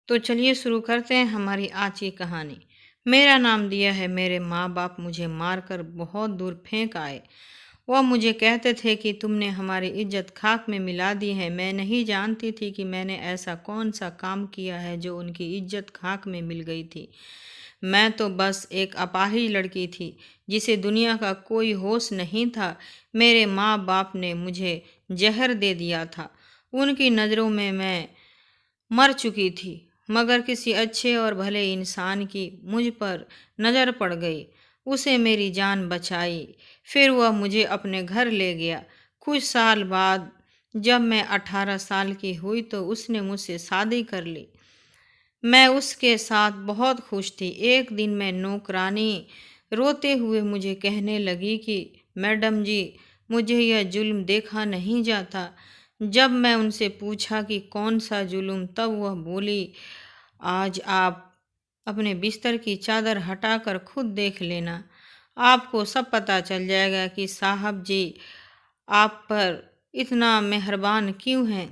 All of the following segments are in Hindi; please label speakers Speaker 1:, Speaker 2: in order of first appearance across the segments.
Speaker 1: तो चलिए शुरू करते हैं हमारी आज की कहानी। मेरा नाम दिया है मेरे माँ बाप मुझे मारकर बहुत दूर फेंक आए। वह मुझे कहते थे कि तुमने हमारी इज्जत खाक में मिला दी है। मैं नहीं जानती थी कि मैंने ऐसा कौन सा काम किया है जो उनकी इज्जत खाक में मिल गई थी। मैं तो बस एक अपाहिज लड़की थी जिसे दुनिया का कोई होश नहीं था। मेरे माँ बाप ने मुझे जहर दे दिया था। उनकी नज़रों में मैं मर चुकी थी, मगर किसी अच्छे और भले इंसान की मुझ पर नज़र पड़ गई। उसे मेरी जान बचाई। फिर वह मुझे अपने घर ले गया। कुछ साल बाद जब मैं 18 साल की हुई तो उसने मुझसे शादी कर ली। मैं उसके साथ बहुत खुश थी। एक दिन मैं नौकरानी रोते हुए मुझे कहने लगी कि मैडम जी, मुझे यह जुल्म देखा नहीं जाता। जब मैं उनसे पूछा कि कौन सा जुल्म, तब वह बोली, आज आप अपने बिस्तर की चादर हटाकर खुद देख लेना। आपको सब पता चल जाएगा कि साहब जी आप पर इतना मेहरबान क्यों हैं।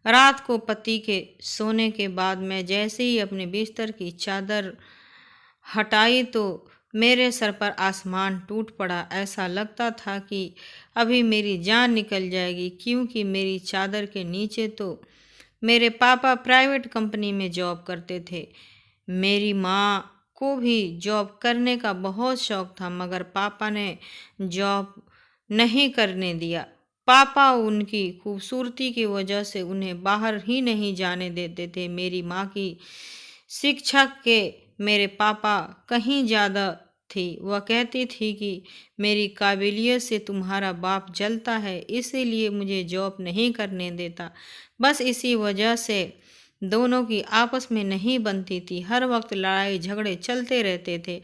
Speaker 1: रात को पति के सोने के बाद मैं जैसे ही अपने बिस्तर की चादर हटाई तो मेरे सर पर आसमान टूट पड़ा। ऐसा लगता था कि अभी मेरी जान निकल जाएगी, क्योंकि मेरी चादर के नीचे तो मेरे पापा प्राइवेट कंपनी में जॉब करते थे। मेरी माँ को भी जॉब करने का बहुत शौक था, मगर पापा ने जॉब नहीं करने दिया। पापा उनकी खूबसूरती की वजह से उन्हें बाहर ही नहीं जाने देते थे। मेरी माँ की शिक्षा के मेरे पापा कहीं ज़्यादा थी। वह कहती थी कि मेरी काबिलियत से तुम्हारा बाप जलता है, इसीलिए मुझे जॉब नहीं करने देता। बस इसी वजह से दोनों की आपस में नहीं बनती थी। हर वक्त लड़ाई झगड़े चलते रहते थे।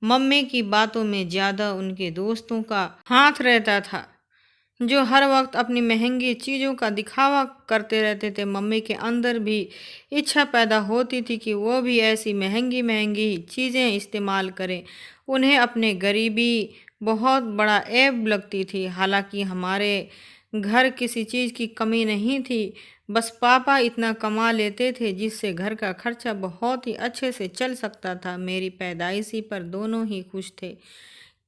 Speaker 1: मम्मी की बातों में ज़्यादा उनके दोस्तों का हाथ रहता था, जो हर वक्त अपनी महंगी चीज़ों का दिखावा करते रहते थे। मम्मी के अंदर भी इच्छा पैदा होती थी कि वो भी ऐसी महंगी महंगी चीज़ें इस्तेमाल करें। उन्हें अपने गरीबी बहुत बड़ा ऐब लगती थी। हालांकि हमारे घर किसी चीज़ की कमी नहीं थी, बस पापा इतना कमा लेते थे जिससे घर का खर्चा बहुत ही अच्छे से चल सकता था। मेरी पैदाइशी पर दोनों ही खुश थे,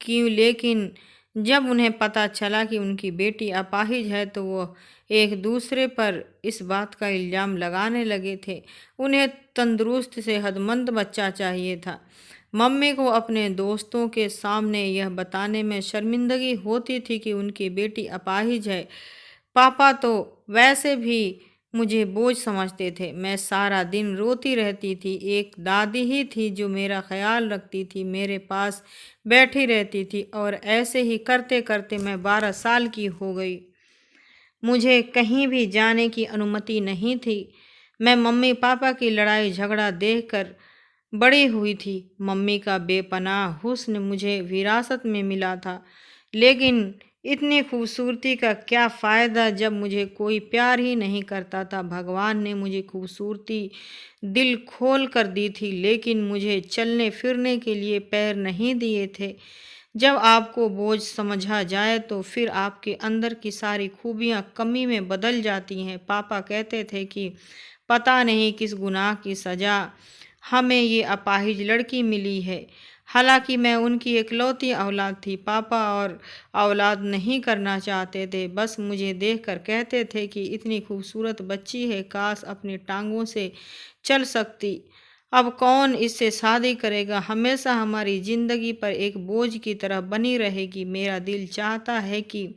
Speaker 1: क्यों लेकिन जब उन्हें पता चला कि उनकी बेटी अपाहिज है तो वो एक दूसरे पर इस बात का इल्ज़ाम लगाने लगे थे। उन्हें तंदुरुस्त सेहतमंद बच्चा चाहिए था। मम्मी को अपने दोस्तों के सामने यह बताने में शर्मिंदगी होती थी कि उनकी बेटी अपाहिज है। पापा तो वैसे भी मुझे बोझ समझते थे। मैं सारा दिन रोती रहती थी। एक दादी ही थी जो मेरा ख्याल रखती थी, मेरे पास बैठी रहती थी, और ऐसे ही करते करते मैं 12 साल की हो गई। मुझे कहीं भी जाने की अनुमति नहीं थी। मैं मम्मी पापा की लड़ाई झगड़ा देखकर बड़ी हुई थी। मम्मी का बेपनाह हुस्न मुझे विरासत में मिला था, लेकिन इतनी खूबसूरती का क्या फ़ायदा जब मुझे कोई प्यार ही नहीं करता था। भगवान ने मुझे खूबसूरती दिल खोल कर दी थी, लेकिन मुझे चलने फिरने के लिए पैर नहीं दिए थे। जब आपको बोझ समझा जाए तो फिर आपके अंदर की सारी खूबियाँ कमी में बदल जाती हैं। पापा कहते थे कि पता नहीं किस गुनाह की सज़ा हमें ये अपाहिज लड़की मिली है। हालांकि मैं उनकी इकलौती औलाद थी। पापा और औलाद नहीं करना चाहते थे, बस मुझे देखकर कहते थे कि इतनी खूबसूरत बच्ची है, काश अपनी टांगों से चल सकती। अब कौन इससे शादी करेगा, हमेशा हमारी ज़िंदगी पर एक बोझ की तरह बनी रहेगी। मेरा दिल चाहता है कि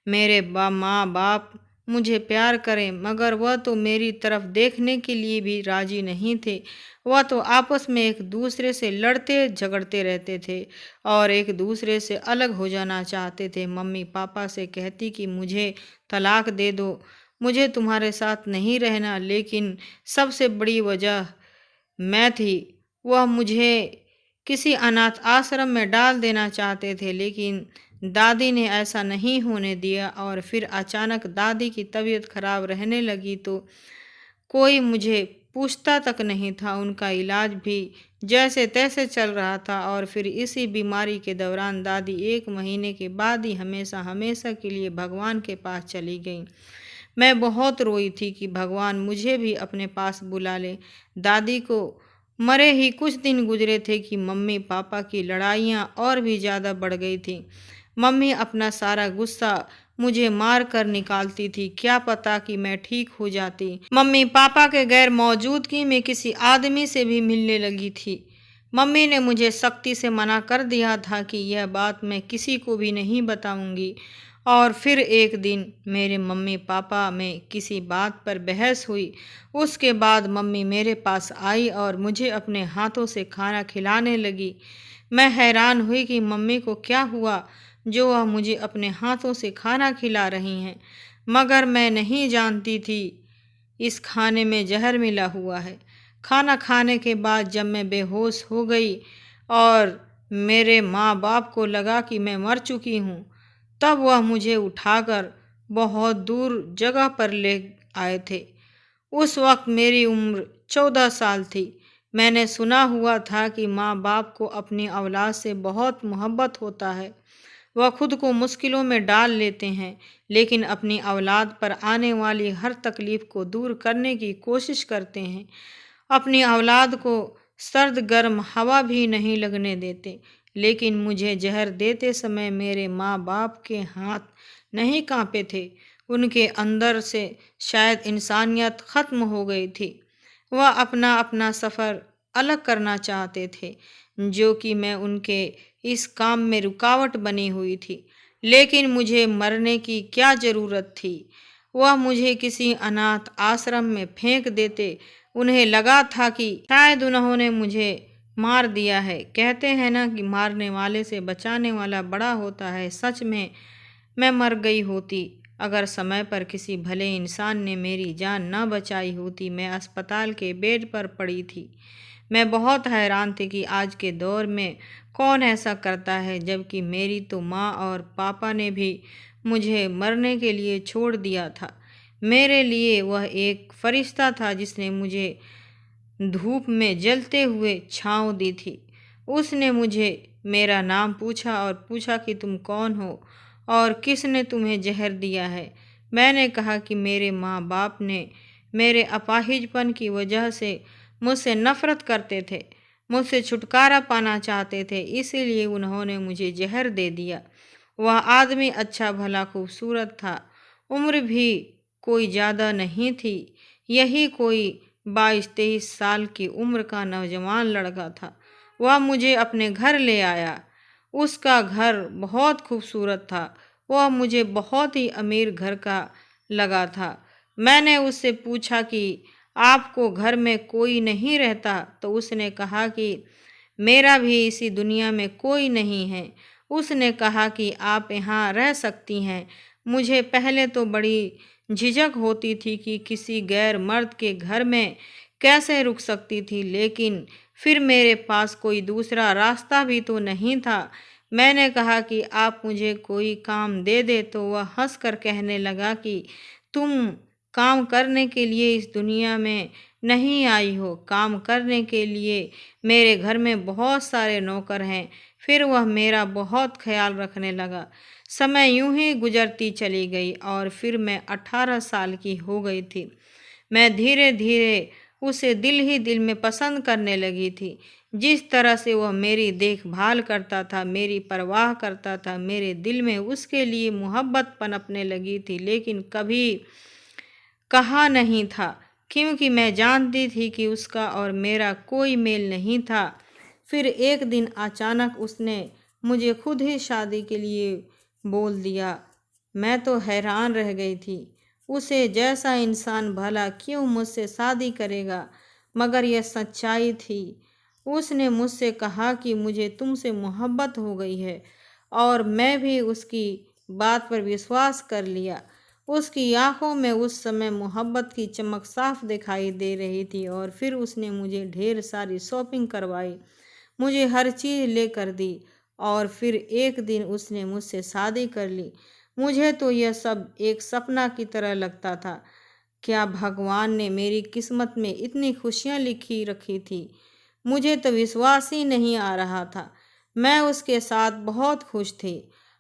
Speaker 1: मेरे माँ बाप मुझे प्यार करें, मगर वह तो मेरी तरफ देखने के लिए भी राजी नहीं थे। वह तो आपस में एक दूसरे से लड़ते झगड़ते रहते थे और एक दूसरे से अलग हो जाना चाहते थे। मम्मी पापा से कहती कि मुझे तलाक दे दो, मुझे तुम्हारे साथ नहीं रहना, लेकिन सबसे बड़ी वजह मैं थी। वह मुझे किसी अनाथ आश्रम में डाल देना चाहते थे, लेकिन दादी ने ऐसा नहीं होने दिया। और फिर अचानक दादी की तबीयत खराब रहने लगी तो कोई मुझे पूछता तक नहीं था। उनका इलाज भी जैसे तैसे चल रहा था, और फिर इसी बीमारी के दौरान दादी 1 महीने के बाद ही हमेशा हमेशा के लिए भगवान के पास चली गई। मैं बहुत रोई थी कि भगवान मुझे भी अपने पास बुला ले। दादी को मरे ही कुछ दिन गुजरे थे कि मम्मी पापा की लड़ाइयाँ और भी ज़्यादा बढ़ गई थी। मम्मी अपना सारा गुस्सा मुझे मार कर निकालती थी। क्या पता कि मैं ठीक हो जाती। मम्मी पापा के गैर मौजूदगी में किसी आदमी से भी मिलने लगी थी। मम्मी ने मुझे सख्ती से मना कर दिया था कि यह बात मैं किसी को भी नहीं बताऊंगी। और फिर एक दिन मेरे मम्मी पापा में किसी बात पर बहस हुई। उसके बाद मम्मी मेरे पास आई और मुझे अपने हाथों से खाना खिलाने लगी। मैं हैरान हुई कि मम्मी को क्या हुआ जो वह मुझे अपने हाथों से खाना खिला रही हैं, मगर मैं नहीं जानती थी इस खाने में जहर मिला हुआ है। खाना खाने के बाद जब मैं बेहोश हो गई और मेरे माँ बाप को लगा कि मैं मर चुकी हूँ, तब वह मुझे उठाकर बहुत दूर जगह पर ले आए थे। उस वक्त मेरी उम्र 14 साल थी। मैंने सुना हुआ था कि माँ बाप को अपनी औलाद से बहुत मोहब्बत होता है। वह खुद को मुश्किलों में डाल लेते हैं, लेकिन अपनी औलाद पर आने वाली हर तकलीफ को दूर करने की कोशिश करते हैं। अपनी औलाद को सर्द गर्म हवा भी नहीं लगने देते। लेकिन मुझे जहर देते समय मेरे माँ बाप के हाथ नहीं कांपे थे। उनके अंदर से शायद इंसानियत खत्म हो गई थी। वह अपना अपना सफ़र अलग करना चाहते थे, जो कि मैं उनके इस काम में रुकावट बनी हुई थी। लेकिन मुझे मरने की क्या ज़रूरत थी? वह मुझे किसी अनाथ आश्रम में फेंक देते। उन्हें लगा था कि शायद उन्होंने मुझे मार दिया है। कहते हैं ना कि मारने वाले से बचाने वाला बड़ा होता है। सच में मैं मर गई होती अगर समय पर किसी भले इंसान ने मेरी जान न बचाई होती। मैं अस्पताल के बेड पर पड़ी थी। मैं बहुत हैरान थी कि आज के दौर में कौन ऐसा करता है, जबकि मेरी तो माँ और पापा ने भी मुझे मरने के लिए छोड़ दिया था। मेरे लिए वह एक फरिश्ता था जिसने मुझे धूप में जलते हुए छाँव दी थी। उसने मुझे मेरा नाम पूछा और पूछा कि तुम कौन हो और किसने तुम्हें जहर दिया है। मैंने कहा कि मेरे माँ बाप ने मेरे अपाहिजपन की वजह से मुझसे नफरत करते थे, मुझसे छुटकारा पाना चाहते थे, इसीलिए उन्होंने मुझे जहर दे दिया। वह आदमी अच्छा भला खूबसूरत था। उम्र भी कोई ज़्यादा नहीं थी। यही कोई 22-23 साल की उम्र का नौजवान लड़का था। वह मुझे अपने घर ले आया। उसका घर बहुत खूबसूरत था। वह मुझे बहुत ही अमीर घर का लगा था। मैंने उससे पूछा कि आपको घर में कोई नहीं रहता? तो उसने कहा कि मेरा भी इसी दुनिया में कोई नहीं है। उसने कहा कि आप यहाँ रह सकती हैं। मुझे पहले तो बड़ी झिझक होती थी कि किसी गैर मर्द के घर में कैसे रुक सकती थी, लेकिन फिर मेरे पास कोई दूसरा रास्ता भी तो नहीं था। मैंने कहा कि आप मुझे कोई काम दे दे, तो वह हंसकर कहने लगा कि तुम काम करने के लिए इस दुनिया में नहीं आई हो। काम करने के लिए मेरे घर में बहुत सारे नौकर हैं। फिर वह मेरा बहुत ख्याल रखने लगा। समय यूं ही गुजरती चली गई और फिर मैं 18 साल की हो गई थी। मैं धीरे धीरे उसे दिल ही दिल में पसंद करने लगी थी। जिस तरह से वह मेरी देखभाल करता था, मेरी परवाह करता था, मेरे दिल में उसके लिए मोहब्बत पनपने लगी थी। लेकिन कभी कहा नहीं था, क्योंकि मैं जानती थी कि उसका और मेरा कोई मेल नहीं था। फिर एक दिन अचानक उसने मुझे खुद ही शादी के लिए बोल दिया। मैं तो हैरान रह गई थी। उसे जैसा इंसान भला क्यों मुझसे शादी करेगा? मगर यह सच्चाई थी। उसने मुझसे कहा कि मुझे तुमसे मोहब्बत हो गई है, और मैं भी उसकी बात पर विश्वास कर लिया। उसकी आंखों में उस समय मोहब्बत की चमक साफ दिखाई दे रही थी। और फिर उसने मुझे ढेर सारी शॉपिंग करवाई, मुझे हर चीज़ लेकर दी, और फिर एक दिन उसने मुझसे शादी कर ली। मुझे तो यह सब एक सपना की तरह लगता था। क्या भगवान ने मेरी किस्मत में इतनी खुशियाँ लिखी रखी थी? मुझे तो विश्वास ही नहीं आ रहा था। मैं उसके साथ बहुत खुश थी।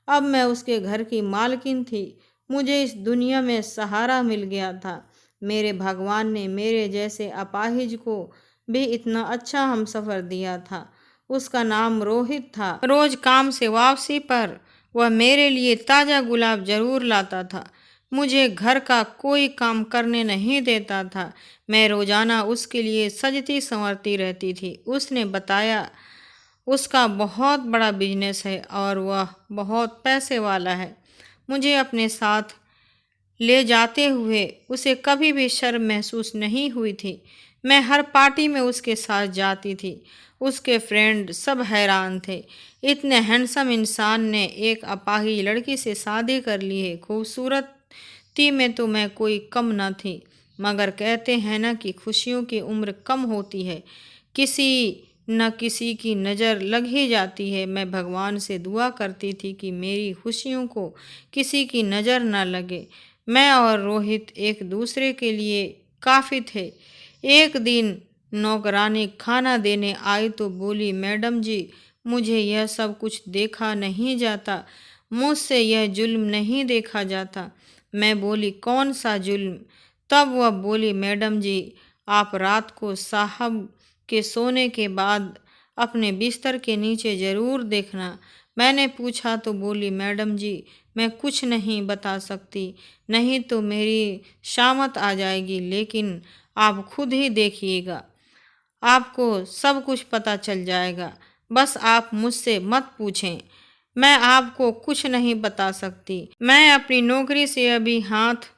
Speaker 1: अब मैं उसके घर की मालकिन थी। मुझे इस दुनिया में सहारा मिल गया था। मेरे भगवान ने मेरे जैसे अपाहिज को भी इतना अच्छा हमसफ़र दिया था। उसका नाम रोहित था। रोज काम से वापसी पर वह मेरे लिए ताज़ा गुलाब जरूर लाता था। मुझे घर का कोई काम करने नहीं देता था। मैं रोजाना उसके लिए सजती संवरती रहती थी। उसने बताया उसका बहुत बड़ा बिजनेस है और वह बहुत पैसे वाला है। मुझे अपने साथ ले जाते हुए उसे कभी भी शर्म महसूस नहीं हुई थी। मैं हर पार्टी में उसके साथ जाती थी। उसके फ्रेंड सब हैरान थे। इतने हैंडसम इंसान ने एक अपाहिज लड़की से शादी कर ली है। खूबसूरती में तो मैं कोई कम न थी, मगर कहते हैं ना कि खुशियों की उम्र कम होती है, किसी न किसी की नज़र लग ही जाती है। मैं भगवान से दुआ करती थी कि मेरी खुशियों को किसी की नज़र न लगे। मैं और रोहित एक दूसरे के लिए काफ़ी थे। एक दिन नौकरानी खाना देने आई तो बोली, मैडम जी, मुझे यह सब कुछ देखा नहीं जाता, मुझसे यह जुल्म नहीं देखा जाता। मैं बोली, कौन सा जुल्म? तब वह बोली, मैडम जी, आप रात को साहब के सोने के बाद अपने बिस्तर के नीचे ज़रूर देखना। मैंने पूछा तो बोली, मैडम जी, मैं कुछ नहीं बता सकती, नहीं तो मेरी शामत आ जाएगी, लेकिन आप खुद ही देखिएगा, आपको सब कुछ पता चल जाएगा। बस आप मुझसे मत पूछें, मैं आपको कुछ नहीं बता सकती। मैं अपनी नौकरी से अभी हाथ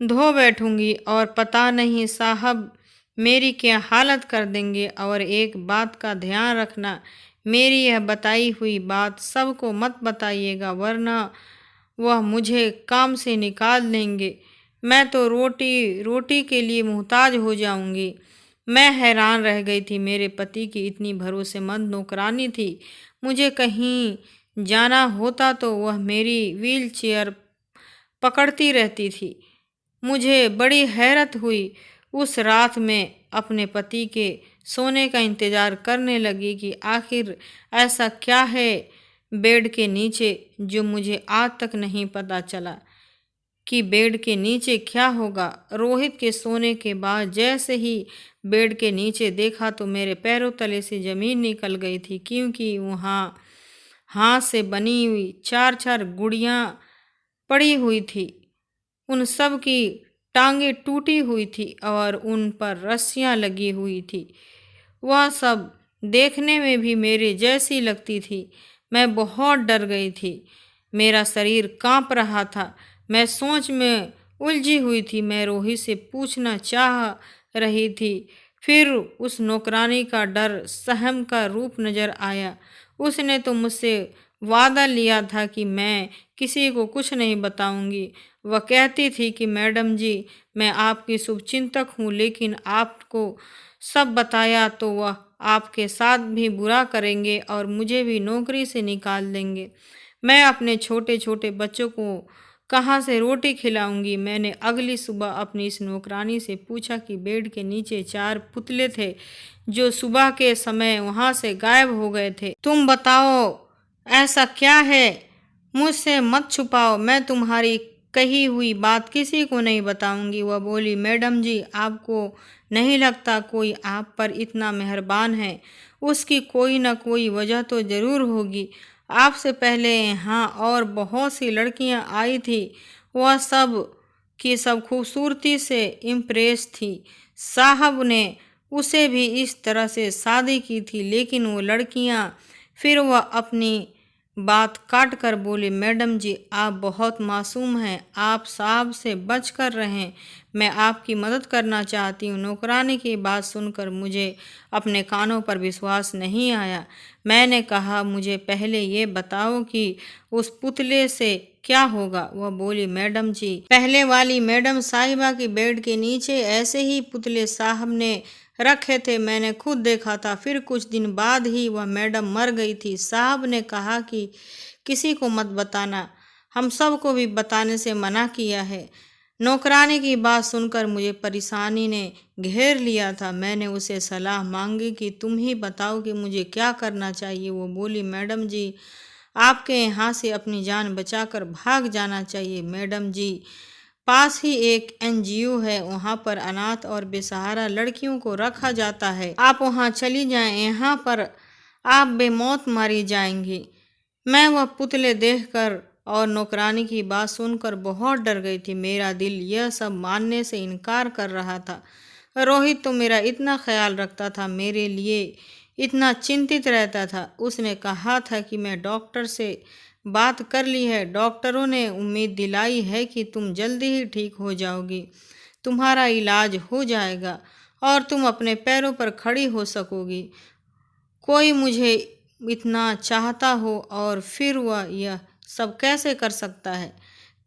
Speaker 1: धो बैठूंगी और पता नहीं साहब मेरी क्या हालत कर देंगे। और एक बात का ध्यान रखना, मेरी यह बताई हुई बात सबको मत बताइएगा, वरना वह मुझे काम से निकाल देंगे। मैं तो रोटी रोटी के लिए मुहताज हो जाऊंगी। मैं हैरान रह गई थी। मेरे पति की इतनी भरोसेमंद नौकरानी थी। मुझे कहीं जाना होता तो वह मेरी व्हील चेयर पकड़ती रहती थी। मुझे बड़ी हैरत हुई। उस रात में अपने पति के सोने का इंतज़ार करने लगी कि आखिर ऐसा क्या है बेड के नीचे जो मुझे आज तक नहीं पता चला कि बेड के नीचे क्या होगा। रोहित के सोने के बाद जैसे ही बेड के नीचे देखा तो मेरे पैरों तले से ज़मीन निकल गई थी, क्योंकि वहाँ हाथ से बनी हुई चार चार गुड़ियाँ पड़ी हुई थी। उन सब की टांगें टूटी हुई थी और उन पर रस्सियाँ लगी हुई थी। वह सब देखने में भी मेरे जैसी लगती थी। मैं बहुत डर गई थी। मेरा शरीर कांप रहा था। मैं सोच में उलझी हुई थी। मैं रोहित से पूछना चाह रही थी, फिर उस नौकरानी का डर सहम का रूप नजर आया। उसने तो मुझसे वादा लिया था कि मैं किसी को कुछ नहीं बताऊंगी। वह कहती थी कि मैडम जी, मैं आपकी शुभचिंतक हूँ, लेकिन आपको सब बताया तो वह आपके साथ भी बुरा करेंगे और मुझे भी नौकरी से निकाल देंगे। मैं अपने छोटे छोटे बच्चों को कहाँ से रोटी खिलाऊंगी। मैंने अगली सुबह अपनी इस नौकरानी से पूछा कि बेड के नीचे चार पुतले थे जो सुबह के समय वहाँ से गायब हो गए थे। तुम बताओ ऐसा क्या है? मुझसे मत छुपाओ, मैं तुम्हारी कही हुई बात किसी को नहीं बताऊंगी। वह बोली, मैडम जी, आपको नहीं लगता कोई आप पर इतना मेहरबान है? उसकी कोई न कोई वजह तो ज़रूर होगी। आपसे पहले यहाँ और बहुत सी लड़कियाँ आई थी, वह सब की सब खूबसूरती से इम्प्रेस थी। साहब ने उसे भी इस तरह से शादी की थी, लेकिन वो लड़कियाँ, फिर वह अपनी बात काट कर बोले, मैडम जी, आप बहुत मासूम हैं, आप साहब से बच कर रहें, मैं आपकी मदद करना चाहती हूँ। नौकरानी की बात सुनकर मुझे अपने कानों पर विश्वास नहीं आया। मैंने कहा, मुझे पहले ये बताओ कि उस पुतले से क्या होगा? वह बोली, मैडम जी, पहले वाली मैडम साहिबा की बेड के नीचे ऐसे ही पुतले साहब ने रखे थे, मैंने खुद देखा था। फिर कुछ दिन बाद ही वह मैडम मर गई थी। साहब ने कहा कि किसी को मत बताना, हम सबको भी बताने से मना किया है। नौकरानी की बात सुनकर मुझे परेशानी ने घेर लिया था। मैंने उसे सलाह मांगी कि तुम ही बताओ कि मुझे क्या करना चाहिए। वो बोली, मैडम जी, आपके यहाँ से अपनी जान बचाकर भाग जाना चाहिए। मैडम जी, पास ही एक एनजीओ है, वहाँ पर अनाथ और बेसहारा लड़कियों को रखा जाता है। आप वहाँ चली जाएं, यहाँ पर आप बेमौत मारी जाएंगी। मैं वह पुतले देखकर और नौकरानी की बात सुनकर बहुत डर गई थी। मेरा दिल यह सब मानने से इनकार कर रहा था। रोहित तो मेरा इतना ख्याल रखता था, मेरे लिए इतना चिंतित रहता था। उसने कहा था कि मैं डॉक्टर से बात कर ली है। डॉक्टरों ने उम्मीद दिलाई है कि तुम जल्दी ही ठीक हो जाओगी, तुम्हारा इलाज हो जाएगा और तुम अपने पैरों पर खड़ी हो सकोगी। कोई मुझे इतना चाहता हो और फिर वह यह सब कैसे कर सकता है?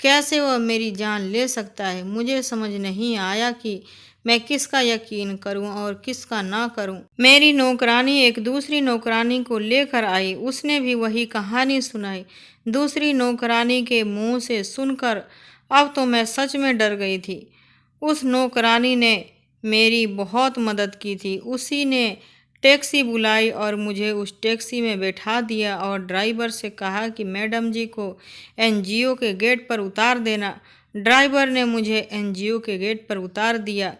Speaker 1: कैसे वह मेरी जान ले सकता है? मुझे समझ नहीं आया कि मैं किसका यकीन करूं और किसका ना करूं। मेरी नौकरानी एक दूसरी नौकरानी को लेकर आई, उसने भी वही कहानी सुनाई। दूसरी नौकरानी के मुंह से सुनकर अब तो मैं सच में डर गई थी। उस नौकरानी ने मेरी बहुत मदद की थी। उसी ने टैक्सी बुलाई और मुझे उस टैक्सी में बैठा दिया और ड्राइवर से कहा कि मैडम जी को एनजीओ के गेट पर उतार देना। ड्राइवर ने मुझे एनजीओ के गेट पर उतार दिया।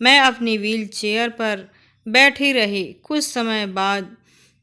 Speaker 1: मैं अपनी व्हील चेयर पर बैठी रही। कुछ समय बाद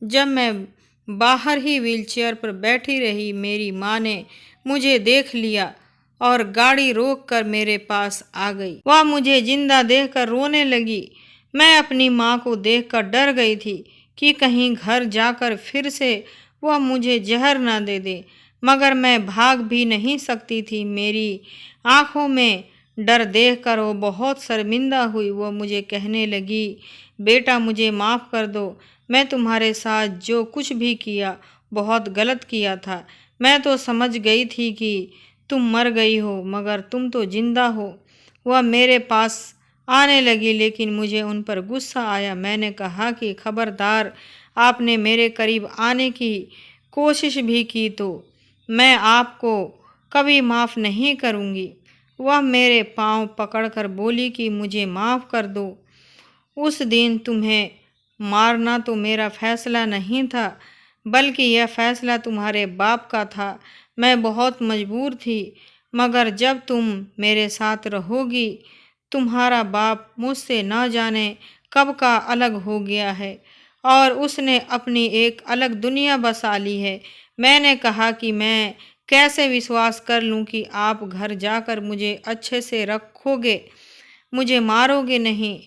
Speaker 1: जब मैं बाहर ही व्हील चेयर पर बैठी रही, मेरी माँ ने मुझे देख लिया और गाड़ी रोककर मेरे पास आ गई। वह मुझे जिंदा देखकर रोने लगी। मैं अपनी माँ को देखकर डर गई थी कि कहीं घर जाकर फिर से वह मुझे जहर ना दे दे, मगर मैं भाग भी नहीं सकती थी। मेरी आंखों में डर देखकर वो बहुत शर्मिंदा हुई। वो मुझे कहने लगी, बेटा मुझे माफ़ कर दो, मैं तुम्हारे साथ जो कुछ भी किया बहुत गलत किया था। मैं तो समझ गई थी कि तुम मर गई हो, मगर तुम तो जिंदा हो। वह मेरे पास आने लगी, लेकिन मुझे उन पर गुस्सा आया। मैंने कहा कि खबरदार, आपने मेरे करीब आने की कोशिश भी की तो मैं आपको कभी माफ़ नहीं करूँगी। वह मेरे पाँव पकड़कर बोली कि मुझे माफ़ कर दो। उस दिन तुम्हें मारना तो मेरा फैसला नहीं था, बल्कि यह फैसला तुम्हारे बाप का था। मैं बहुत मजबूर थी, मगर जब तुम मेरे साथ रहोगी, तुम्हारा बाप मुझसे न जाने कब का अलग हो गया है और उसने अपनी एक अलग दुनिया बसा ली है। मैंने कहा कि मैं कैसे विश्वास कर लूं कि आप घर जाकर मुझे अच्छे से रखोगे, मुझे मारोगे नहीं,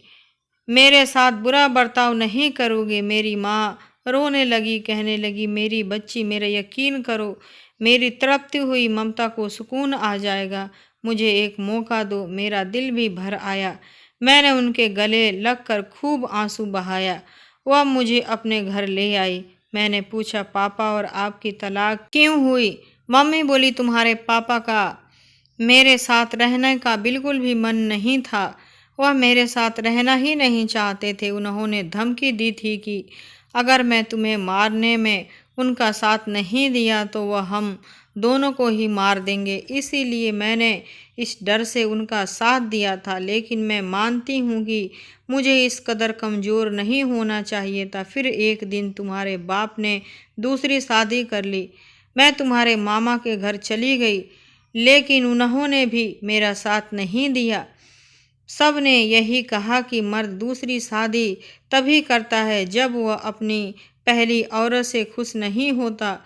Speaker 1: मेरे साथ बुरा बर्ताव नहीं करोगे। मेरी माँ रोने लगी, कहने लगी, मेरी बच्ची, मेरा यकीन करो, मेरी तड़पती हुई ममता को सुकून आ जाएगा। मुझे एक मौका दो। मेरा दिल भी भर आया। मैंने उनके गले लगकर खूब आंसू बहाया। वह मुझे अपने घर ले आई। मैंने पूछा, पापा और आपकी तलाक क्यों हुई? मम्मी बोली, तुम्हारे पापा का मेरे साथ रहने का बिल्कुल भी मन नहीं था। वह मेरे साथ रहना ही नहीं चाहते थे। उन्होंने धमकी दी थी कि अगर मैं तुम्हें मारने में उनका साथ नहीं दिया तो वह हम दोनों को ही मार देंगे। इसीलिए मैंने इस डर से उनका साथ दिया था। लेकिन मैं मानती हूँ कि मुझे इस कदर कमज़ोर नहीं होना चाहिए था। फिर एक दिन तुम्हारे बाप ने दूसरी शादी कर ली। मैं तुम्हारे मामा के घर चली गई, लेकिन उन्होंने भी मेरा साथ नहीं दिया। सब ने यही कहा कि मर्द दूसरी शादी तभी करता है जब वह अपनी पहली औरत से खुश नहीं होता।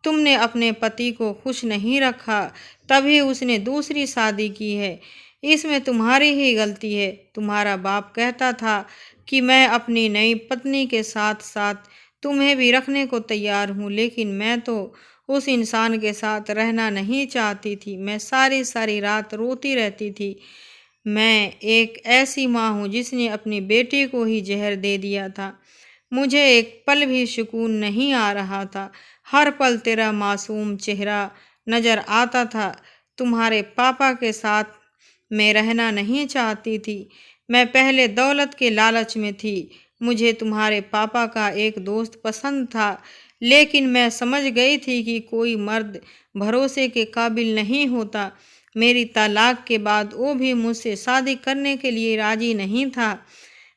Speaker 1: तुमने अपने पति को खुश नहीं रखा, तभी उसने दूसरी शादी की है। इसमें तुम्हारी ही गलती है। तुम्हारा बाप कहता था कि मैं अपनी नई पत्नी के साथ साथ तुम्हें भी रखने को तैयार हूँ, लेकिन मैं तो उस इंसान के साथ रहना नहीं चाहती थी। मैं सारी सारी रात रोती रहती थी। मैं एक ऐसी माँ हूँ जिसने अपनी बेटी को ही जहर दे दिया था। मुझे एक पल भी सुकून नहीं आ रहा था। हर पल तेरा मासूम चेहरा नज़र आता था। तुम्हारे पापा के साथ मैं रहना नहीं चाहती थी। मैं पहले दौलत के लालच में थी। मुझे तुम्हारे पापा का एक दोस्त पसंद था, लेकिन मैं समझ गई थी कि कोई मर्द भरोसे के काबिल नहीं होता। मेरी तलाक के बाद वो भी मुझसे शादी करने के लिए राजी नहीं था।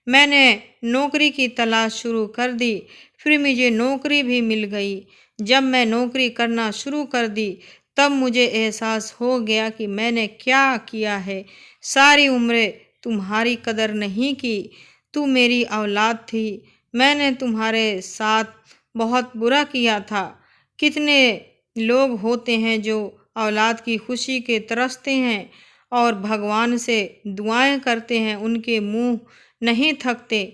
Speaker 1: मैंने नौकरी की तलाश शुरू कर दी। फिर मुझे नौकरी भी मिल गई। जब मैं नौकरी करना शुरू कर दी तब मुझे एहसास हो गया कि मैंने क्या किया है। सारी उम्र तुम्हारी कदर नहीं की। तू मेरी औलाद थी। मैंने तुम्हारे साथ बहुत बुरा किया था। कितने लोग होते हैं जो औलाद की खुशी के तरसते हैं और भगवान से दुआएं करते हैं, उनके मुंह नहीं थकते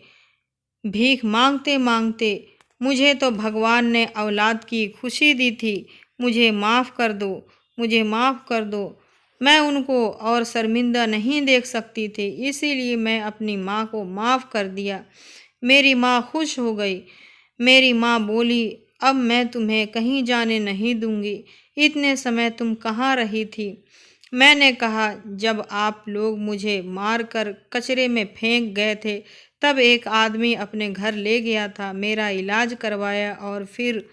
Speaker 1: भीख मांगते मांगते। मुझे तो भगवान ने औलाद की खुशी दी थी। मुझे माफ़ कर दो, मुझे माफ़ कर दो। मैं उनको और शर्मिंदा नहीं देख सकती थी, इसीलिए मैं अपनी माँ को माफ़ कर दिया। मेरी माँ खुश हो गई। मेरी माँ बोली, अब मैं तुम्हें कहीं जाने नहीं दूंगी। इतने समय तुम कहाँ रही थी? मैंने कहा, जब आप लोग मुझे मारकर कचरे में फेंक गए थे तब एक आदमी अपने घर ले गया था, मेरा इलाज करवाया और फिर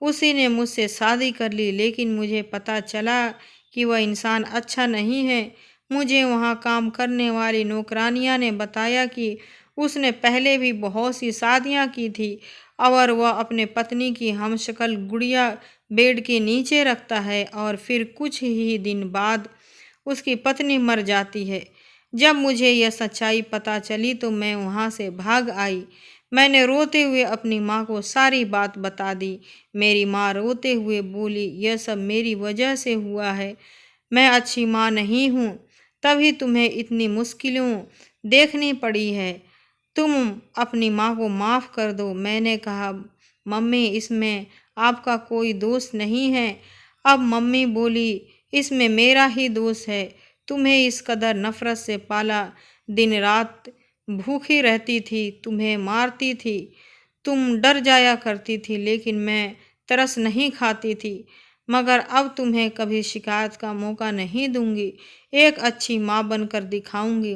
Speaker 1: उसी ने मुझसे शादी कर ली। लेकिन मुझे पता चला कि वह इंसान अच्छा नहीं है। मुझे वहाँ काम करने वाली नौकरानियाँ ने बताया कि उसने पहले भी बहुत सी शादियाँ की थी और वह अपने पत्नी की हमशक्ल गुड़िया बेड के नीचे रखता है और फिर कुछ ही दिन बाद उसकी पत्नी मर जाती है। जब मुझे यह सच्चाई पता चली तो मैं वहाँ से भाग आई। मैंने रोते हुए अपनी माँ को सारी बात बता दी। मेरी माँ रोते हुए बोली, यह सब मेरी वजह से हुआ है। मैं अच्छी माँ नहीं हूँ, तभी तुम्हें इतनी मुश्किलों देखनी पड़ी है। तुम अपनी माँ को माफ़ कर दो। मैंने कहा, मम्मी इसमें आपका कोई दोष नहीं है। अब मम्मी बोली, इसमें मेरा ही दोष है। तुम्हें इस कदर नफरत से पाला, दिन रात भूखी रहती थी, तुम्हें मारती थी, तुम डर जाया करती थी, लेकिन मैं तरस नहीं खाती थी। मगर अब तुम्हें कभी शिकायत का मौका नहीं दूंगी। एक अच्छी माँ बनकर दिखाऊंगी।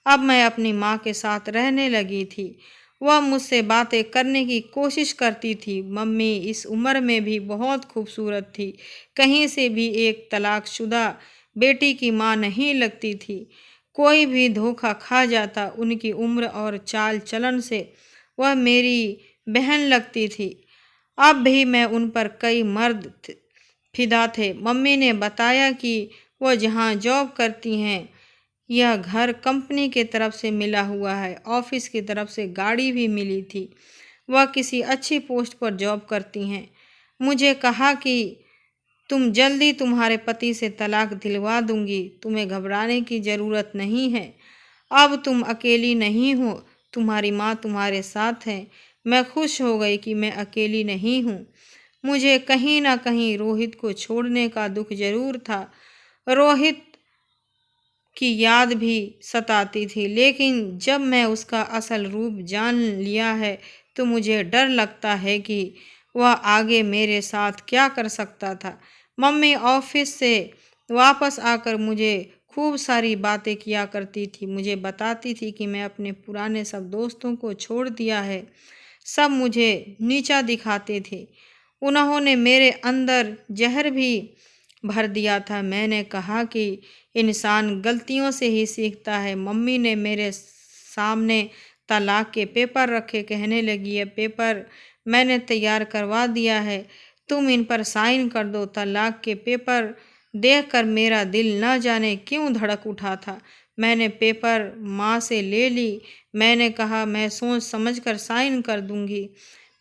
Speaker 1: अब मैं अपनी माँ के साथ रहने लगी थी। वह मुझसे बातें करने की कोशिश करती थी। मम्मी इस उम्र में भी बहुत खूबसूरत थी। कहीं से भी एक तलाकशुदा बेटी की माँ नहीं लगती थी। कोई भी धोखा खा जाता। उनकी उम्र और चाल चलन से वह मेरी बहन लगती थी। अब भी मैं उन पर कई मर्द फिदा थे। मम्मी ने बताया कि वह जहाँ जॉब करती हैं, यह घर कंपनी की तरफ से मिला हुआ है। ऑफिस की तरफ से गाड़ी भी मिली थी। वह किसी अच्छी पोस्ट पर जॉब करती हैं। मुझे कहा कि तुम जल्दी तुम्हारे पति से तलाक दिलवा दूंगी। तुम्हें घबराने की ज़रूरत नहीं है। अब तुम अकेली नहीं हो, तुम्हारी माँ तुम्हारे साथ है। मैं खुश हो गई कि मैं अकेली नहीं हूँ। मुझे कहीं ना कहीं रोहित को छोड़ने का दुख जरूर था। रोहित की याद भी सताती थी, लेकिन जब मैं उसका असल रूप जान लिया है तो मुझे डर लगता है कि वह आगे मेरे साथ क्या कर सकता था। मम्मी ऑफिस से वापस आकर मुझे खूब सारी बातें किया करती थी। मुझे बताती थी कि मैं अपने पुराने सब दोस्तों को छोड़ दिया है। सब मुझे नीचा दिखाते थे। उन्होंने मेरे अंदर जहर भी भर दिया था। मैंने कहा कि इंसान गलतियों से ही सीखता है। मम्मी ने मेरे सामने तलाक के पेपर रखे, कहने लगी, ये पेपर मैंने तैयार करवा दिया है, तुम इन पर साइन कर दो। तलाक के पेपर देखकर मेरा दिल न जाने क्यों धड़क उठा था। मैंने पेपर माँ से ले ली। मैंने कहा, मैं सोच समझकर साइन कर दूंगी।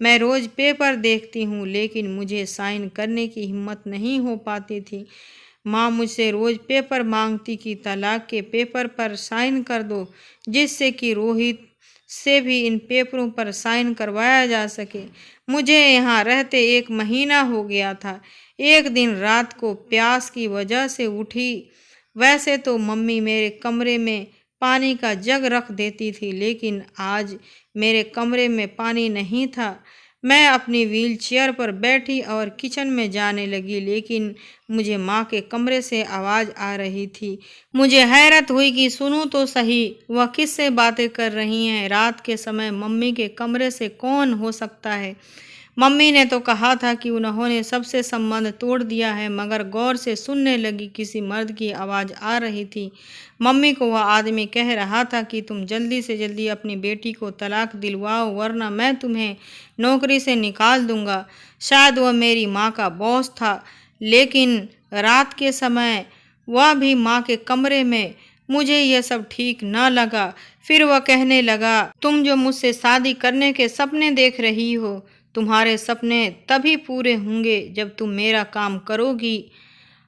Speaker 1: मैं रोज़ पेपर देखती हूँ, लेकिन मुझे साइन करने की हिम्मत नहीं हो पाती थी। माँ मुझसे रोज़ पेपर मांगती कि तलाक के पेपर पर साइन कर दो, जिससे कि रोहित से भी इन पेपरों पर साइन करवाया जा सके। मुझे यहाँ रहते 1 महीना हो गया था। एक दिन रात को प्यास की वजह से उठी। वैसे तो मम्मी मेरे कमरे में पानी का जग रख देती थी, लेकिन आज मेरे कमरे में पानी नहीं था। मैं अपनी व्हीलचेयर पर बैठी और किचन में जाने लगी, लेकिन मुझे माँ के कमरे से आवाज़ आ रही थी। मुझे हैरत हुई कि सुनूं तो सही, वह किससे बातें कर रही हैं। रात के समय मम्मी के कमरे से कौन हो सकता है? मम्मी ने तो कहा था कि उन्होंने सबसे संबंध तोड़ दिया है, मगर गौर से सुनने लगी, किसी मर्द की आवाज़ आ रही थी। मम्मी को वह आदमी कह रहा था कि तुम जल्दी से जल्दी अपनी बेटी को तलाक दिलवाओ, वरना मैं तुम्हें नौकरी से निकाल दूंगा। शायद वह मेरी माँ का बॉस था, लेकिन रात के समय वह भी माँ के कमरे में। मुझे यह सब ठीक न लगा। फिर वह कहने लगा, तुम जो मुझसे शादी करने के सपने देख रही हो, तुम्हारे सपने तभी पूरे होंगे जब तुम मेरा काम करोगी।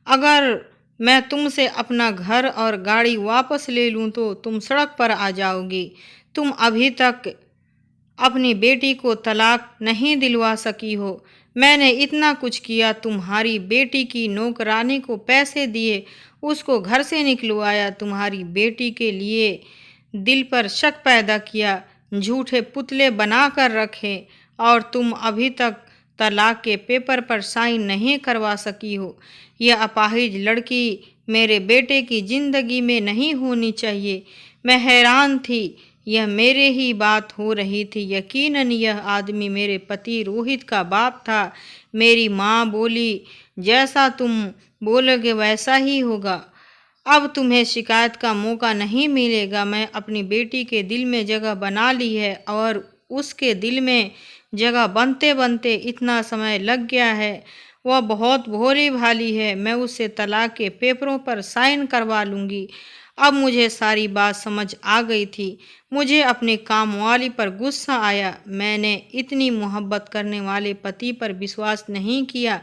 Speaker 1: अगर मैं तुमसे अपना घर और गाड़ी वापस ले लूं तो तुम सड़क पर आ जाओगी। तुम अभी तक अपनी बेटी को तलाक नहीं दिलवा सकी हो। मैंने इतना कुछ किया, तुम्हारी बेटी की नौकरानी को पैसे दिए, उसको घर से निकलवाया, तुम्हारी बेटी के लिए दिल पर शक पैदा किया, झूठे पुतले बना कर रखे, और तुम अभी तक तलाक के पेपर पर साइन नहीं करवा सकी हो। यह अपाहिज लड़की मेरे बेटे की जिंदगी में नहीं होनी चाहिए। मैं हैरान थी, यह मेरे ही बात हो रही थी। यकीनन यह आदमी मेरे पति रोहित का बाप था। मेरी माँ बोली, जैसा तुम बोलोगे वैसा ही होगा। अब तुम्हें शिकायत का मौका नहीं मिलेगा। मैं अपनी बेटी के दिल में जगह बना ली है, और उसके दिल में जगह बनते बनते इतना समय लग गया है। वह बहुत भोली भाली है। मैं उससे तलाक के पेपरों पर साइन करवा लूँगी। अब मुझे सारी बात समझ आ गई थी। मुझे अपने काम वाली पर गुस्सा आया। मैंने इतनी मोहब्बत करने वाले पति पर विश्वास नहीं किया।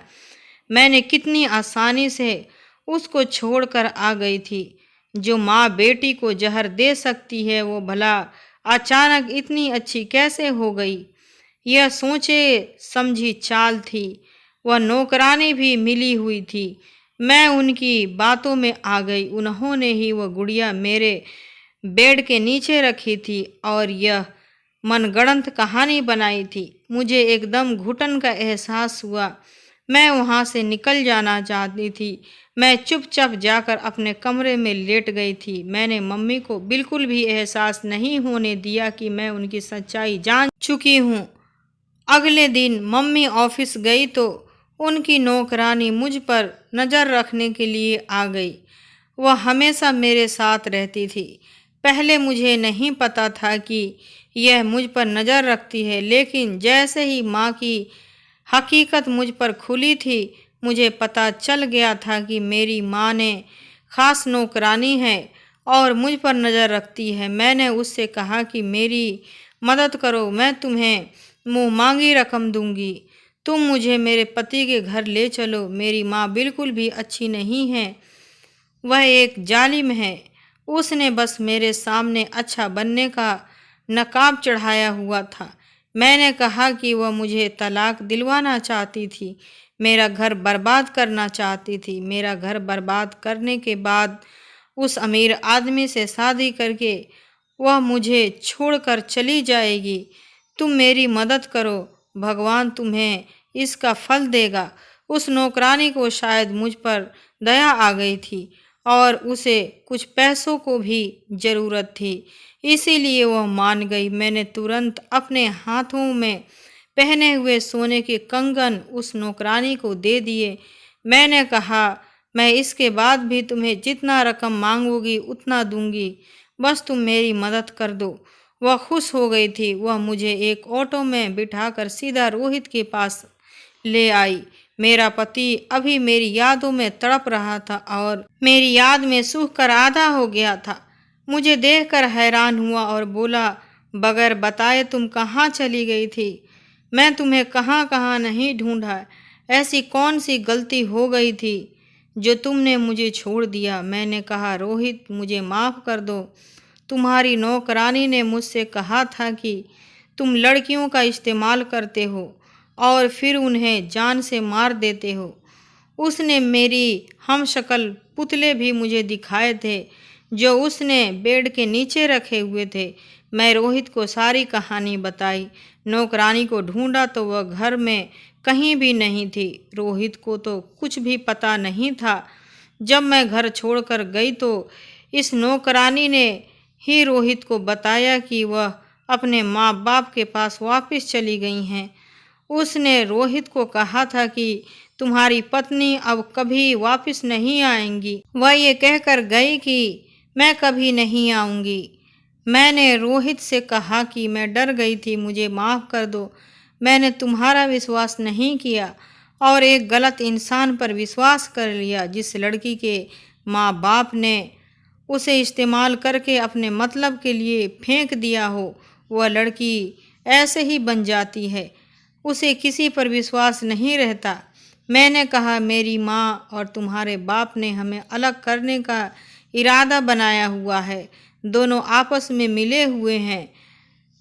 Speaker 1: मैंने कितनी आसानी से उसको छोड़कर आ गई थी। जो माँ बेटी को जहर दे सकती है, वो भला अचानक इतनी अच्छी कैसे हो गई। यह सोचे समझी चाल थी। वह नौकरानी भी मिली हुई थी। मैं उनकी बातों में आ गई। उन्होंने ही वह गुड़िया मेरे बेड के नीचे रखी थी और यह मनगढ़ंत कहानी बनाई थी। मुझे एकदम घुटन का एहसास हुआ। मैं वहाँ से निकल जाना चाहती थी। मैं चुपचाप जाकर अपने कमरे में लेट गई थी। मैंने मम्मी को बिल्कुल भी एहसास नहीं होने दिया कि मैं उनकी सच्चाई जान चुकी हूँ। अगले दिन मम्मी ऑफिस गई तो उनकी नौकरानी मुझ पर नज़र रखने के लिए आ गई। वह हमेशा मेरे साथ रहती थी। पहले मुझे नहीं पता था कि यह मुझ पर नज़र रखती है, लेकिन जैसे ही माँ की हकीकत मुझ पर खुली थी, मुझे पता चल गया था कि मेरी माँ ने ख़ास नौकरानी है और मुझ पर नज़र रखती है। मैंने उससे कहा कि मेरी मदद करो, मैं तुम्हें मुँह मांगी रकम दूंगी। तुम मुझे मेरे पति के घर ले चलो। मेरी माँ बिल्कुल भी अच्छी नहीं है, वह एक जालिम है। उसने बस मेरे सामने अच्छा बनने का नकाब चढ़ाया हुआ था। मैंने कहा कि वह मुझे तलाक दिलवाना चाहती थी, मेरा घर बर्बाद करना चाहती थी। मेरा घर बर्बाद करने के बाद उस अमीर आदमी से शादी करके वह मुझे छोड़कर चली जाएगी। तुम मेरी मदद करो, भगवान तुम्हें इसका फल देगा। उस नौकरानी को शायद मुझ पर दया आ गई थी और उसे कुछ पैसों को भी ज़रूरत थी, इसीलिए वह मान गई। मैंने तुरंत अपने हाथों में पहने हुए सोने के कंगन उस नौकरानी को दे दिए। मैंने कहा, मैं इसके बाद भी तुम्हें जितना रकम मांगोगी उतना दूंगी, बस तुम मेरी मदद कर दो। वह खुश हो गई थी। वह मुझे एक ऑटो में बिठाकर सीधा रोहित के पास ले आई। मेरा पति अभी मेरी यादों में तड़प रहा था और मेरी याद में सूख कर आधा हो गया था। मुझे देखकर हैरान हुआ और बोला, बगैर बताए तुम कहाँ चली गई थी? मैं तुम्हें कहाँ कहाँ नहीं ढूंढा। ऐसी कौन सी गलती हो गई थी जो तुमने मुझे छोड़ दिया? मैंने कहा, रोहित मुझे माफ़ कर दो। तुम्हारी नौकरानी ने मुझसे कहा था कि तुम लड़कियों का इस्तेमाल करते हो और फिर उन्हें जान से मार देते हो। उसने मेरी हमशक्ल पुतले भी मुझे दिखाए थे जो उसने बेड के नीचे रखे हुए थे। मैं रोहित को सारी कहानी बताई। नौकरानी को ढूंढा तो वह घर में कहीं भी नहीं थी। रोहित को तो कुछ भी पता नहीं था। जब मैं घर छोड़कर गई तो इस नौकरानी ने ही रोहित को बताया कि वह अपने माँ बाप के पास वापस चली गई हैं। उसने रोहित को कहा था कि तुम्हारी पत्नी अब कभी वापस नहीं आएंगी। वह ये कहकर गई कि मैं कभी नहीं आऊंगी। मैंने रोहित से कहा कि मैं डर गई थी, मुझे माफ़ कर दो। मैंने तुम्हारा विश्वास नहीं किया और एक गलत इंसान पर विश्वास कर लिया। जिस लड़की के माँ बाप ने उसे इस्तेमाल करके अपने मतलब के लिए फेंक दिया हो, वह लड़की ऐसे ही बन जाती है। उसे किसी पर विश्वास नहीं रहता। मैंने कहा, मेरी माँ और तुम्हारे बाप ने हमें अलग करने का इरादा बनाया हुआ है। दोनों आपस में मिले हुए हैं।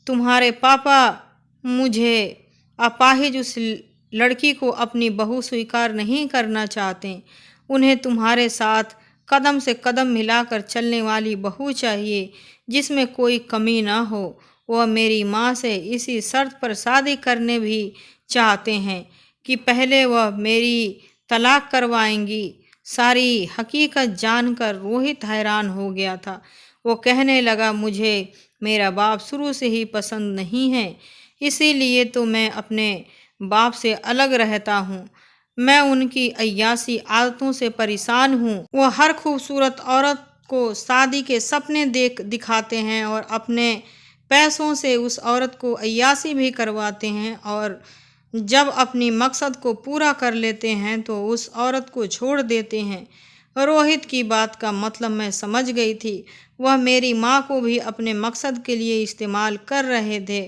Speaker 1: तुम्हारे पापा मुझे अपाहिज उस लड़की को अपनी बहू स्वीकार नहीं करना चाहते। उन्हें तुम्हारे साथ कदम से कदम मिलाकर चलने वाली बहू चाहिए, जिसमें कोई कमी ना हो। वह मेरी माँ से इसी शर्त पर शादी करने भी चाहते हैं कि पहले वह मेरी तलाक करवाएंगी। सारी हकीकत जानकर रोहित हैरान हो गया था। वो कहने लगा, मुझे मेरा बाप शुरू से ही पसंद नहीं है, इसीलिए तो मैं अपने बाप से अलग रहता हूँ। मैं उनकी अय्यासी आदतों से परेशान हूँ। वो हर खूबसूरत औरत को शादी के सपने दिखाते हैं और अपने पैसों से उस औरत को अय्यासी भी करवाते हैं, और जब अपनी मकसद को पूरा कर लेते हैं तो उस औरत को छोड़ देते हैं। रोहित की बात का मतलब मैं समझ गई थी। वह मेरी माँ को भी अपने मकसद के लिए इस्तेमाल कर रहे थे।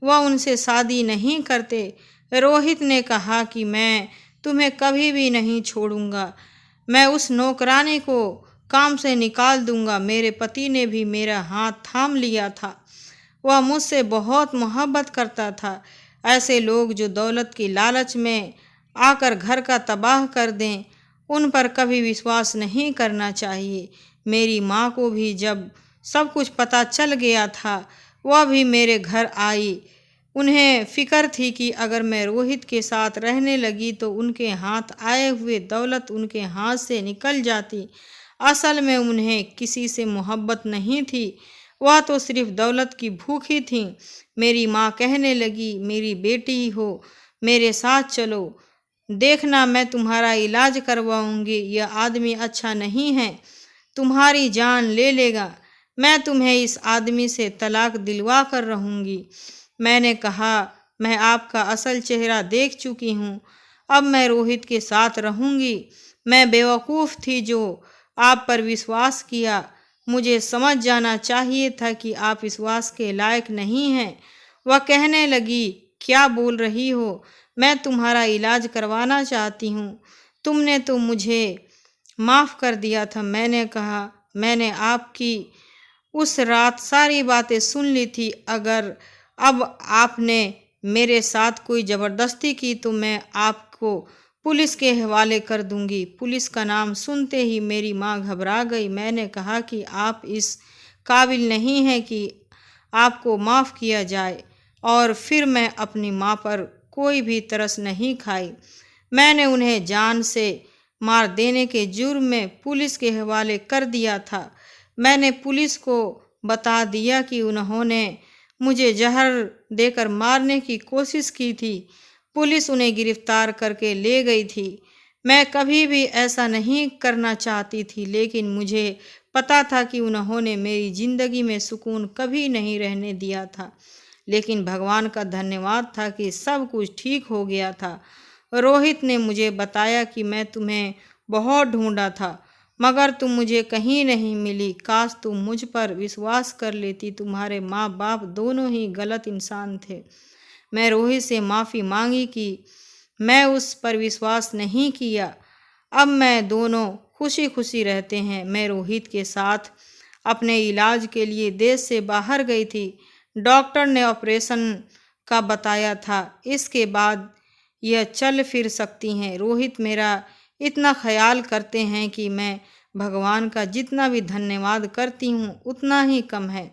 Speaker 1: वह उनसे शादी नहीं करते। रोहित ने कहा कि मैं तुम्हें कभी भी नहीं छोड़ूंगा। मैं उस नौकरानी को काम से निकाल दूंगा। मेरे पति ने भी मेरा हाथ थाम लिया था। वह मुझसे बहुत मोहब्बत करता था। ऐसे लोग जो दौलत की लालच में आकर घर का तबाह कर दें, उन पर कभी विश्वास नहीं करना चाहिए। मेरी माँ को भी जब सब कुछ पता चल गया था, वह भी मेरे घर आई। उन्हें फिक्र थी कि अगर मैं रोहित के साथ रहने लगी तो उनके हाथ आए हुए दौलत उनके हाथ से निकल जाती। असल में उन्हें किसी से मोहब्बत नहीं थी, वह तो सिर्फ दौलत की भूखी थी। मेरी माँ कहने लगी, मेरी बेटी हो, मेरे साथ चलो, देखना मैं तुम्हारा इलाज करवाऊंगी। यह आदमी अच्छा नहीं है, तुम्हारी जान ले लेगा। मैं तुम्हें इस आदमी से तलाक दिलवा कर रहूंगी। मैंने कहा, मैं आपका असल चेहरा देख चुकी हूँ, अब मैं रोहित के साथ रहूंगी। मैं बेवकूफ़ थी जो आप पर विश्वास किया। मुझे समझ जाना चाहिए था कि आप विश्वास के लायक नहीं हैं। वह कहने लगी, क्या बोल रही हो? मैं तुम्हारा इलाज करवाना चाहती हूँ। तुमने तो मुझे माफ़ कर दिया था। मैंने कहा, मैंने आपकी उस रात सारी बातें सुन ली थी। अगर अब आपने मेरे साथ कोई ज़बरदस्ती की तो मैं आपको पुलिस के हवाले कर दूंगी। पुलिस का नाम सुनते ही मेरी माँ घबरा गई। मैंने कहा कि आप इस काबिल नहीं हैं कि आपको माफ़ किया जाए, और फिर मैं अपनी माँ पर कोई भी तरस नहीं खाई। मैंने उन्हें जान से मार देने के जुर्म में पुलिस के हवाले कर दिया था। मैंने पुलिस को बता दिया कि उन्होंने मुझे जहर देकर मारने की कोशिश की थी। पुलिस उन्हें गिरफ्तार करके ले गई थी। मैं कभी भी ऐसा नहीं करना चाहती थी, लेकिन मुझे पता था कि उन्होंने मेरी ज़िंदगी में सुकून कभी नहीं रहने दिया था। लेकिन भगवान का धन्यवाद था कि सब कुछ ठीक हो गया था। रोहित ने मुझे बताया कि मैं तुम्हें बहुत ढूंढा था, मगर तुम मुझे कहीं नहीं मिली। काश तुम मुझ पर विश्वास कर लेती। तुम्हारे माँ बाप दोनों ही गलत इंसान थे। मैं रोहित से माफ़ी मांगी कि मैं उस पर विश्वास नहीं किया। अब मैं दोनों खुशी खुशी रहते हैं। मैं रोहित के साथ अपने इलाज के लिए देश से बाहर गई थी। डॉक्टर ने ऑपरेशन का बताया था, इसके बाद यह चल फिर सकती हैं। रोहित मेरा इतना ख्याल करते हैं कि मैं भगवान का जितना भी धन्यवाद करती हूँ उतना ही कम है।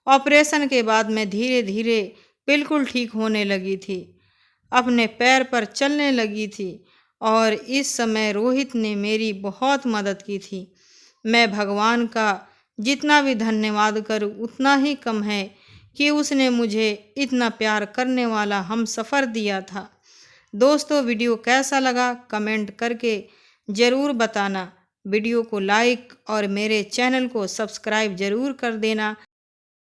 Speaker 1: ऑपरेशन के बाद मैं धीरे धीरे बिल्कुल ठीक होने लगी थी, अपने पैर पर चलने लगी थी, और इस समय रोहित ने मेरी बहुत मदद की थी। मैं भगवान का जितना भी धन्यवाद करूँ उतना ही कम है कि उसने मुझे इतना प्यार करने वाला हमसफ़र दिया था। दोस्तों वीडियो कैसा लगा कमेंट करके ज़रूर बताना। वीडियो को लाइक और मेरे चैनल को सब्सक्राइब ज़रूर कर देना।